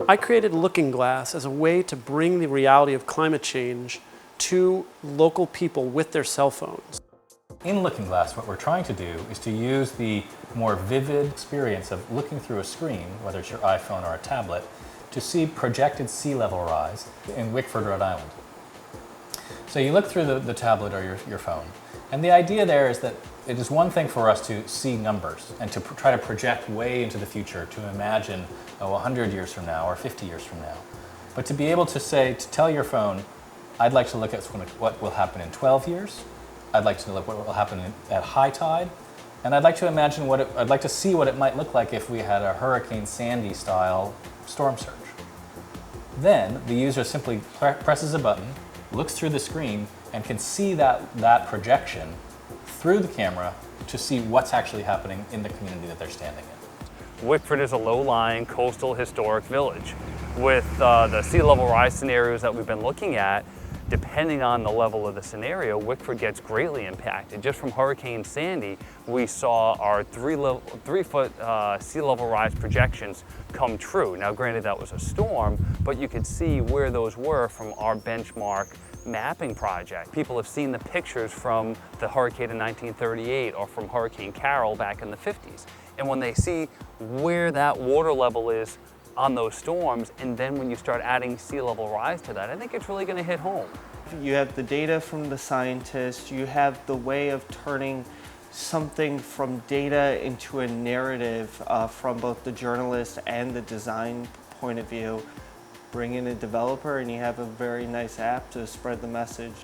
I created Looking Glass as a way to bring the reality of climate change to local people with their cell phones. In Looking Glass, what we're trying to do is to use the more vivid experience of looking through a screen, whether it's your iPhone or a tablet, to see projected sea level rise in Wickford, Rhode Island. So you look through the tablet or your phone, and the idea there is that it is one thing for us to see numbers and to try to project way into the future, to imagine 100 years from now or 50 years from now. But to be able to say, to tell your phone, I'd like to look at what will happen in 12 years, I'd like to look what will happen at high tide, and I'd like to imagine I'd like to see what it might look like if we had a Hurricane Sandy style storm surge. Then the user simply presses a button, looks through the screen, and can see that projection through the camera to see what's actually happening in the community that they're standing in. Wickford is a low-lying coastal historic village. With the sea level rise scenarios that we've been looking at, depending on the level of the scenario, Wickford gets greatly impacted. Just from Hurricane Sandy, we saw our 3-foot sea level rise projections come true. Now granted that was a storm, but you could see where those were from our benchmark mapping project. People have seen the pictures from the hurricane in 1938 or from Hurricane Carol back in the 50s. And when they see where that water level is on those storms, and then when you start adding sea level rise to that, I think it's really going to hit home. You have the data from the scientists, you have the way of turning something from data into a narrative from both the journalist and the design point of view. Bring in a developer and you have a very nice app to spread the message.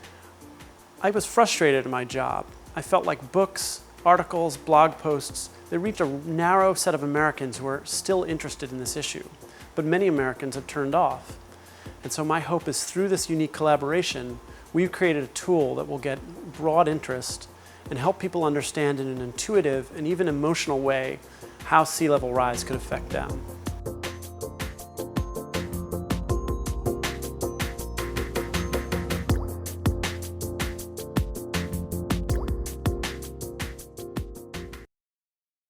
I was frustrated in my job. I felt like books, articles, blog posts, they reach a narrow set of Americans who are still interested in this issue, but many Americans have turned off. And so my hope is through this unique collaboration, we've created a tool that will get broad interest and help people understand in an intuitive and even emotional way how sea level rise could affect them.